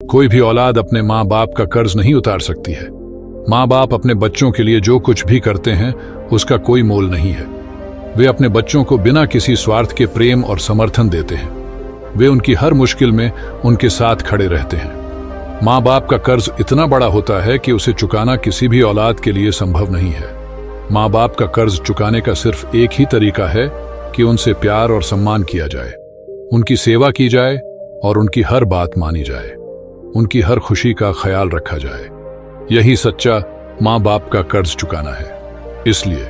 कोई भी औलाद अपने माँ बाप का कर्ज नहीं उतार सकती है। माँ बाप अपने बच्चों के लिए जो कुछ भी करते हैं उसका कोई मोल नहीं है। वे अपने बच्चों को बिना किसी स्वार्थ के प्रेम और समर्थन देते हैं। वे उनकी हर मुश्किल में उनके साथ खड़े रहते हैं। माँ बाप का कर्ज इतना बड़ा होता है कि उसे चुकाना किसी भी औलाद के लिए संभव नहीं है। माँ बाप का कर्ज चुकाने का सिर्फ एक ही तरीका है कि उनसे प्यार और सम्मान किया जाए, उनकी सेवा की जाए और उनकी हर बात मानी जाए, उनकी हर खुशी का ख्याल रखा जाए। यही सच्चा माँ बाप का कर्ज चुकाना है। इसलिए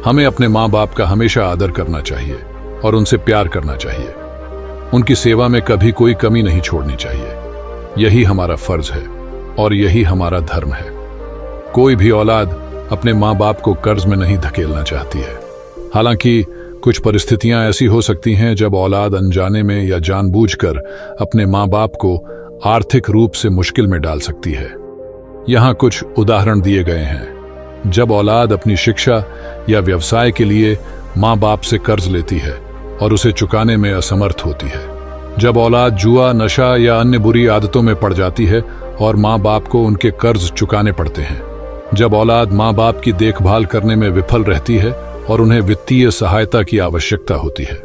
हमें अपने माँ बाप का हमेशा आदर करना चाहिए और उनसे प्यार करना चाहिए। उनकी सेवा में कभी कोई कमी नहीं छोड़नी चाहिए। यही हमारा फर्ज है और यही हमारा धर्म है। कोई भी औलाद अपने माँ बाप को कर्ज में नहीं धकेलना चाहती है। हालांकि कुछ परिस्थितियां ऐसी हो सकती हैं जब औलाद अनजाने में या जानबूझकर अपने माँ बाप को आर्थिक रूप से मुश्किल में डाल सकती है। यहाँ कुछ उदाहरण दिए गए हैं। जब औलाद अपनी शिक्षा या व्यवसाय के लिए माँ बाप से कर्ज लेती है और उसे चुकाने में असमर्थ होती है। जब औलाद जुआ, नशा या अन्य बुरी आदतों में पड़ जाती है और माँ बाप को उनके कर्ज चुकाने पड़ते हैं। जब औलाद माँ बाप की देखभाल करने में विफल रहती है और उन्हें वित्तीय सहायता की आवश्यकता होती है।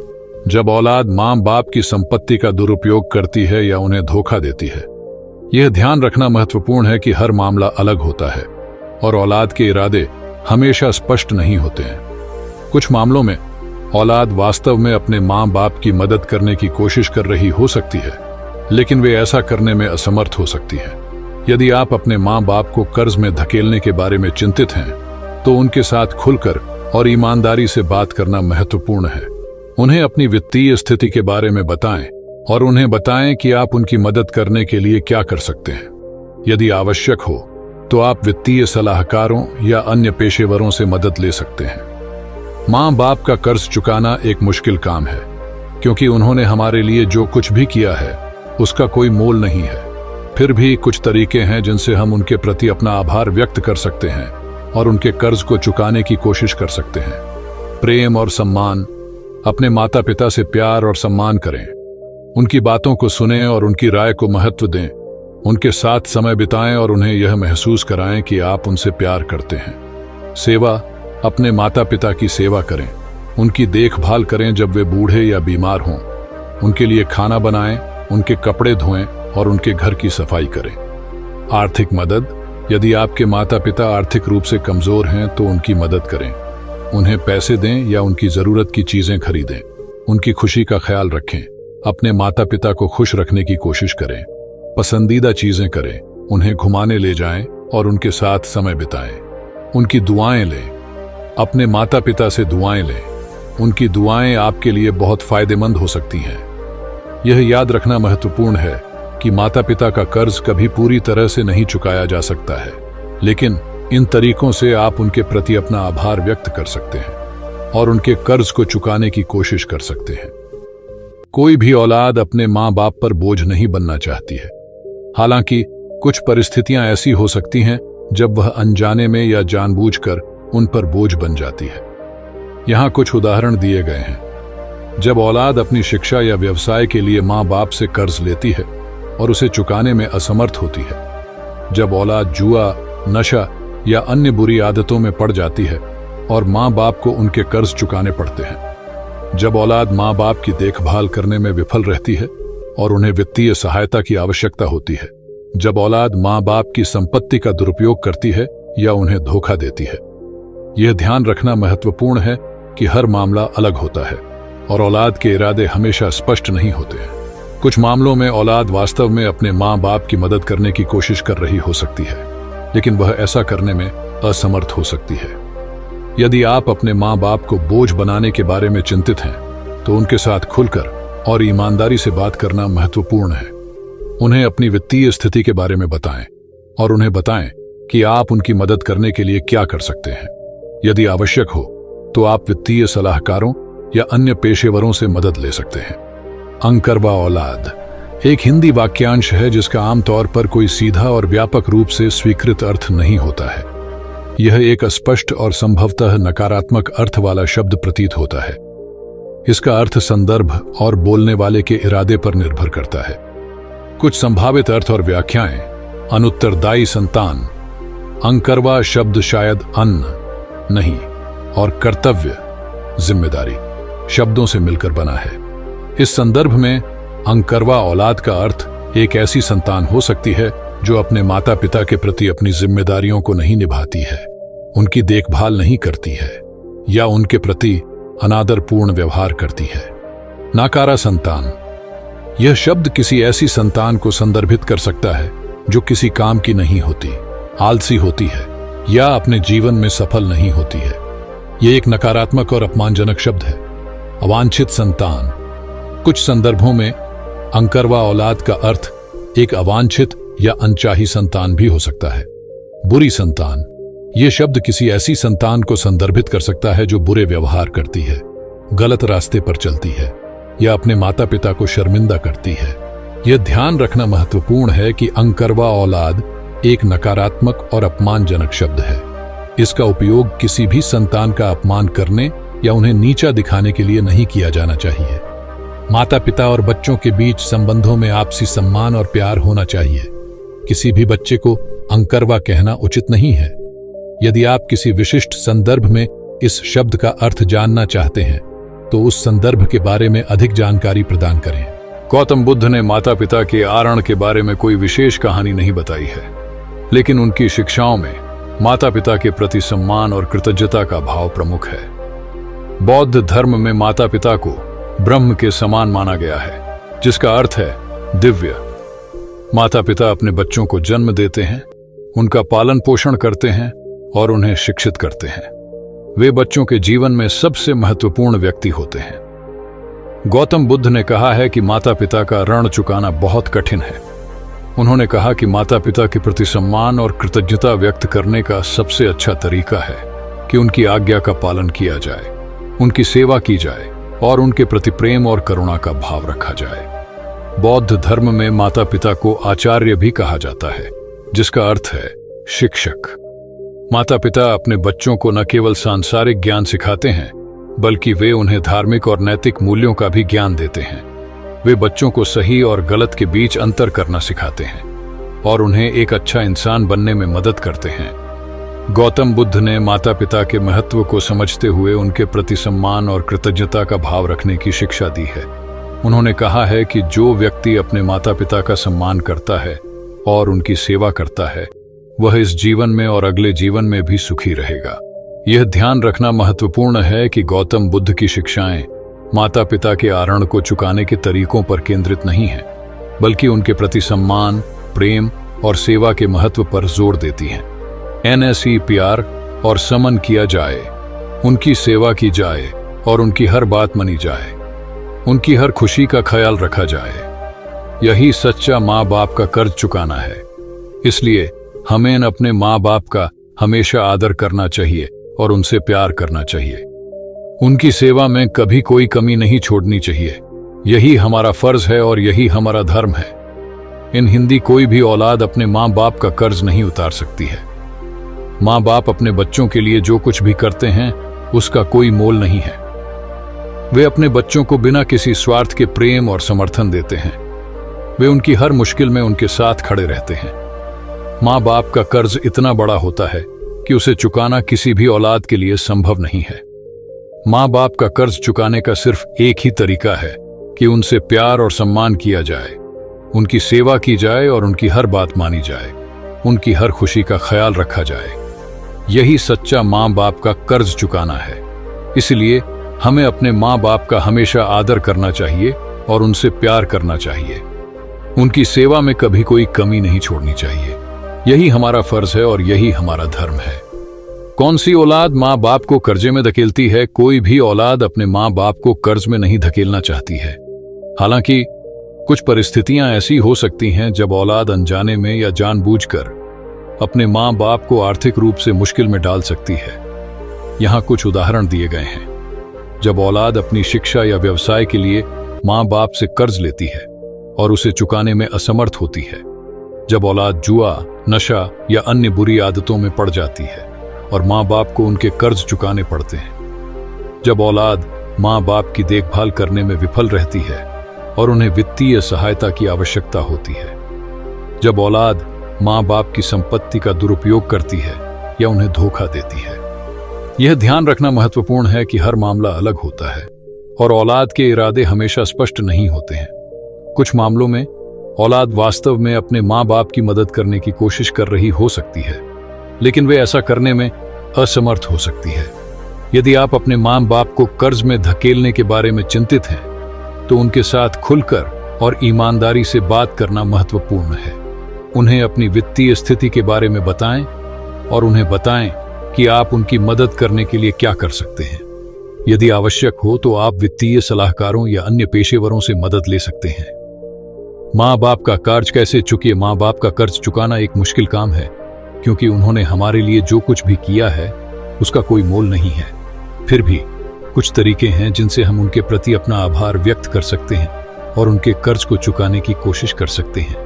जब औलाद माँ बाप की संपत्ति का दुरुपयोग करती है या उन्हें धोखा देती है। यह ध्यान रखना महत्वपूर्ण है कि हर मामला अलग होता है और औलाद के इरादे हमेशा स्पष्ट नहीं होते हैं। कुछ मामलों में औलाद वास्तव में अपने माँ बाप की मदद करने की कोशिश कर रही हो सकती है, लेकिन वे ऐसा करने में असमर्थ हो सकती है। यदि आप अपने माँ बाप को कर्ज में धकेलने के बारे में चिंतित हैं, तो उनके साथ खुलकर और ईमानदारी से बात करना महत्वपूर्ण है। उन्हें अपनी वित्तीय स्थिति के बारे में बताएं और उन्हें बताएं कि आप उनकी मदद करने के लिए क्या कर सकते हैं। यदि आवश्यक हो तो आप वित्तीय सलाहकारों या अन्य पेशेवरों से मदद ले सकते हैं। माँ बाप का कर्ज चुकाना एक मुश्किल काम है, क्योंकि उन्होंने हमारे लिए जो कुछ भी किया है उसका कोई मोल नहीं है। फिर भी कुछ तरीके हैं जिनसे हम उनके प्रति अपना आभार व्यक्त कर सकते हैं और उनके कर्ज को चुकाने की कोशिश कर सकते हैं। प्रेम और सम्मान। अपने माता पिता से प्यार और सम्मान करें। उनकी बातों को सुनें और उनकी राय को महत्व दें। उनके साथ समय बिताएं और उन्हें यह महसूस कराएं कि आप उनसे प्यार करते हैं। सेवा। अपने माता पिता की सेवा करें। उनकी देखभाल करें जब वे बूढ़े या बीमार हों। उनके लिए खाना बनाएं, उनके कपड़े धोएं और उनके घर की सफाई करें। आर्थिक मदद। यदि आपके माता पिता आर्थिक रूप से कमजोर हैं तो उनकी मदद करें। उन्हें पैसे दें या उनकी जरूरत की चीजें खरीदें। उनकी खुशी का ख्याल रखें। अपने माता पिता को खुश रखने की कोशिश करें। पसंदीदा चीजें करें। उन्हें घुमाने ले जाएं और उनके साथ समय बिताएं। उनकी दुआएं लें। अपने माता पिता से दुआएं लें। उनकी दुआएं आपके लिए बहुत फायदेमंद हो सकती हैं। यह याद रखना महत्वपूर्ण है कि माता पिता का कर्ज कभी पूरी तरह से नहीं चुकाया जा सकता है, लेकिन इन तरीकों से आप उनके प्रति अपना आभार व्यक्त कर सकते हैं और उनके कर्ज को चुकाने की कोशिश कर सकते हैं। कोई भी औलाद अपने माँ बाप पर बोझ नहीं बनना चाहती है। हालांकि कुछ परिस्थितियां ऐसी हो सकती हैं जब वह अनजाने में या जानबूझकर उन पर बोझ बन जाती है। यहाँ कुछ उदाहरण दिए गए हैं। जब औलाद अपनी शिक्षा या व्यवसाय के लिए माँ बाप से कर्ज लेती है और उसे चुकाने में असमर्थ होती है। जब औलाद जुआ, नशा या अन्य बुरी आदतों में पड़ जाती है और माँ बाप को उनके कर्ज चुकाने पड़ते हैं। जब औलाद माँ बाप की देखभाल करने में विफल रहती है और उन्हें वित्तीय सहायता की आवश्यकता होती है। जब औलाद माँ बाप की संपत्ति का दुरुपयोग करती है या उन्हें धोखा देती है। यह ध्यान रखना महत्वपूर्ण है कि हर मामला अलग होता है और औलाद के इरादे हमेशा स्पष्ट नहीं होते हैं। कुछ मामलों में औलाद वास्तव में अपने माँ बाप की मदद करने की कोशिश कर रही हो सकती है, लेकिन वह ऐसा करने में असमर्थ हो सकती है। यदि आप अपने माँ बाप को बोझ बनाने के बारे में चिंतित हैं, तो उनके साथ खुलकर और ईमानदारी से बात करना महत्वपूर्ण है। उन्हें अपनी वित्तीय स्थिति के बारे में बताएं और उन्हें बताएं कि आप उनकी मदद करने के लिए क्या कर सकते हैं। यदि आवश्यक हो तो आप वित्तीय सलाहकारों या अन्य पेशेवरों से मदद ले सकते हैं। अंकरवा औलाद एक हिंदी वाक्यांश है जिसका आमतौर पर कोई सीधा और व्यापक रूप से स्वीकृत अर्थ नहीं होता है। यह एक अस्पष्ट और संभवतः नकारात्मक अर्थ वाला शब्द प्रतीत होता है। इसका अर्थ संदर्भ और बोलने वाले के इरादे पर निर्भर करता है। कुछ संभावित अर्थ और व्याख्याएं। अनुत्तरदायी संतान। अंकरवा शब्द शायद अन्न नहीं और कर्तव्य जिम्मेदारी शब्दों से मिलकर बना है। इस संदर्भ में अंकरवा औलाद का अर्थ एक ऐसी संतान हो सकती है जो अपने माता पिता के प्रति अपनी जिम्मेदारियों को नहीं निभाती है, उनकी देखभाल नहीं करती है या उनके प्रति अनादरपूर्ण व्यवहार करती है। नाकारा संतान। यह शब्द किसी ऐसी संतान को संदर्भित कर सकता है जो किसी काम की नहीं होती, आलसी होती है या अपने जीवन में सफल नहीं होती है। यह एक नकारात्मक और अपमानजनक शब्द है। अवांछित संतान। कुछ संदर्भों में अंकरवा औलाद का अर्थ एक अवांछित या अनचाही संतान भी हो सकता है। बुरी संतान। यह शब्द किसी ऐसी संतान को संदर्भित कर सकता है जो बुरे व्यवहार करती है, गलत रास्ते पर चलती है या अपने माता पिता को शर्मिंदा करती है। यह ध्यान रखना महत्वपूर्ण है कि अंकरवा औलाद एक नकारात्मक और अपमानजनक शब्द है। इसका उपयोग किसी भी संतान का अपमान करने या उन्हें नीचा दिखाने के लिए नहीं किया जाना चाहिए। माता पिता और बच्चों के बीच संबंधों में आपसी सम्मान और प्यार होना चाहिए। किसी भी बच्चे को अंकरवा कहना उचित नहीं है। यदि आप किसी विशिष्ट संदर्भ में इस शब्द का अर्थ जानना चाहते हैं तो उस संदर्भ के बारे में अधिक जानकारी प्रदान करें। गौतम बुद्ध ने माता पिता के आरण के बारे में कोई विशेष कहानी नहीं बताई है, लेकिन उनकी शिक्षाओं में माता पिता के प्रति सम्मान और कृतज्ञता का भाव प्रमुख है। बौद्ध धर्म में माता पिता को ब्रह्म के समान माना गया है, जिसका अर्थ है दिव्य। माता पिता अपने बच्चों को जन्म देते हैं, उनका पालन पोषण करते हैं और उन्हें शिक्षित करते हैं। वे बच्चों के जीवन में सबसे महत्वपूर्ण व्यक्ति होते हैं। गौतम बुद्ध ने कहा है कि माता पिता का ऋण चुकाना बहुत कठिन है। उन्होंने कहा कि माता पिता के प्रति सम्मान और कृतज्ञता व्यक्त करने का सबसे अच्छा तरीका है कि उनकी आज्ञा का पालन किया जाए, उनकी सेवा की जाए और उनके प्रति प्रेम और करुणा का भाव रखा जाए। बौद्ध धर्म में माता पिता को आचार्य भी कहा जाता है, जिसका अर्थ है शिक्षक। माता पिता अपने बच्चों को न केवल सांसारिक ज्ञान सिखाते हैं, बल्कि वे उन्हें धार्मिक और नैतिक मूल्यों का भी ज्ञान देते हैं। वे बच्चों को सही और गलत के बीच अंतर करना सिखाते हैं और उन्हें एक अच्छा इंसान बनने में मदद करते हैं। गौतम बुद्ध ने माता पिता के महत्व को समझते हुए उनके प्रति सम्मान और कृतज्ञता का भाव रखने की शिक्षा दी है। उन्होंने कहा है कि जो व्यक्ति अपने माता पिता का सम्मान करता है और उनकी सेवा करता है, वह इस जीवन में और अगले जीवन में भी सुखी रहेगा। यह ध्यान रखना महत्वपूर्ण है कि गौतम बुद्ध की शिक्षाएं माता पिता के आरण को चुकाने के तरीकों पर केंद्रित नहीं हैं, बल्कि उनके प्रति सम्मान, प्रेम और सेवा के महत्व पर जोर देती हैं। NSE प्यार और समन किया जाए, उनकी सेवा की जाए और उनकी हर बात मानी जाए, उनकी हर खुशी का ख्याल रखा जाए। यही सच्चा माँ बाप का कर्ज चुकाना है। इसलिए हमें अपने माँ बाप का हमेशा आदर करना चाहिए और उनसे प्यार करना चाहिए। उनकी सेवा में कभी कोई कमी नहीं छोड़नी चाहिए। यही हमारा फर्ज है और यही हमारा धर्म है। इन हिंदी कोई भी औलाद अपने माँ बाप का कर्ज नहीं उतार सकती है। माँ बाप अपने बच्चों के लिए जो कुछ भी करते हैं उसका कोई मोल नहीं है। वे अपने बच्चों को बिना किसी स्वार्थ के प्रेम और समर्थन देते हैं। वे उनकी हर मुश्किल में उनके साथ खड़े रहते हैं। माँ बाप का कर्ज इतना बड़ा होता है कि उसे चुकाना किसी भी औलाद के लिए संभव नहीं है। माँ बाप का कर्ज चुकाने का सिर्फ एक ही तरीका है कि उनसे प्यार और सम्मान किया जाए, उनकी सेवा की जाए और उनकी हर बात मानी जाए, उनकी हर खुशी का ख्याल रखा जाए। यही सच्चा माँ बाप का कर्ज चुकाना है। इसलिए हमें अपने माँ बाप का हमेशा आदर करना चाहिए और उनसे प्यार करना चाहिए। उनकी सेवा में कभी कोई कमी नहीं छोड़नी चाहिए। यही हमारा फर्ज है और यही हमारा धर्म है। कौन सी औलाद माँ बाप को कर्जे में धकेलती है? कोई भी औलाद अपने माँ बाप को कर्ज में नहीं धकेलना चाहती है। हालांकि कुछ परिस्थितियां ऐसी हो सकती हैं जब औलाद अनजाने में या जानबूझकर अपने माँ बाप को आर्थिक रूप से मुश्किल में डाल सकती है। यहाँ कुछ उदाहरण दिए गए हैं। जब औलाद अपनी शिक्षा या व्यवसाय के लिए माँ बाप से कर्ज लेती है और उसे चुकाने में असमर्थ होती है। जब औलाद जुआ, नशा या अन्य बुरी आदतों में पड़ जाती है और माँ बाप को उनके कर्ज चुकाने पड़ते हैं। जब औलाद माँ बाप की देखभाल करने में विफल रहती है और उन्हें वित्तीय सहायता की आवश्यकता होती है। जब औलाद माँ बाप की संपत्ति का दुरुपयोग करती है या उन्हें धोखा देती है, यह ध्यान रखना महत्वपूर्ण है कि हर मामला अलग होता है और औलाद के इरादे हमेशा स्पष्ट नहीं होते हैं। कुछ मामलों में औलाद वास्तव में अपने माँ बाप की मदद करने की कोशिश कर रही हो सकती है, लेकिन वे ऐसा करने में असमर्थ हो सकती है। यदि आप अपने माँ बाप को कर्ज में धकेलने के बारे में चिंतित हैं, तो उनके साथ खुलकर और ईमानदारी से बात करना महत्वपूर्ण है। उन्हें अपनी वित्तीय स्थिति के बारे में बताएं और उन्हें बताएं कि आप उनकी मदद करने के लिए क्या कर सकते हैं। यदि आवश्यक हो तो आप वित्तीय सलाहकारों या अन्य पेशेवरों से मदद ले सकते हैं। माँ बाप का कर्ज कैसे चुकाएं? माँ बाप का कर्ज चुकाना एक मुश्किल काम है, क्योंकि उन्होंने हमारे लिए जो कुछ भी किया है उसका कोई मोल नहीं है। फिर भी कुछ तरीके हैं जिनसे हम उनके प्रति अपना आभार व्यक्त कर सकते हैं और उनके कर्ज को चुकाने की कोशिश कर सकते हैं।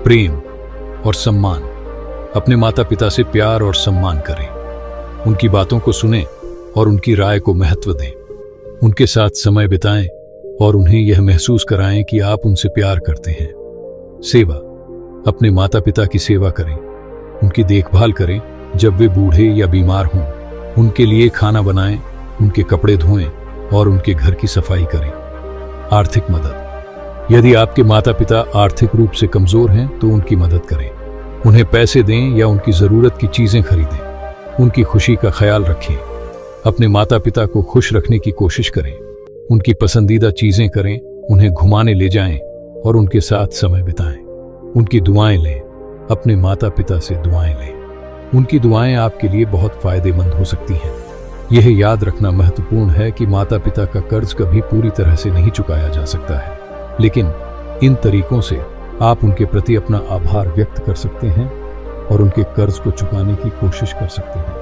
प्रेम और सम्मान। अपने माता पिता से प्यार और सम्मान करें। उनकी बातों को सुनें और उनकी राय को महत्व दें। उनके साथ समय बिताएं और उन्हें यह महसूस कराएं कि आप उनसे प्यार करते हैं। सेवा। अपने माता पिता की सेवा करें, उनकी देखभाल करें जब वे बूढ़े या बीमार हों। उनके लिए खाना बनाएं, उनके कपड़े धोएं और उनके घर की सफाई करें। आर्थिक मदद। यदि आपके माता पिता आर्थिक रूप से कमजोर हैं तो उनकी मदद करें। उन्हें पैसे दें या उनकी जरूरत की चीजें खरीदें। उनकी खुशी का ख्याल रखें। अपने माता पिता को खुश रखने की कोशिश करें। उनकी पसंदीदा चीजें करें, उन्हें घुमाने ले जाएं और उनके साथ समय बिताएं। उनकी दुआएं लें। अपने माता पिता से दुआएं लें। उनकी दुआएं आपके लिए बहुत फायदेमंद हो सकती हैं। यह याद रखना महत्वपूर्ण है कि माता पिता का कर्ज कभी पूरी तरह से नहीं चुकाया जा सकता है, लेकिन इन तरीकों से आप उनके प्रति अपना आभार व्यक्त कर सकते हैं और उनके कर्ज को चुकाने की कोशिश कर सकते हैं।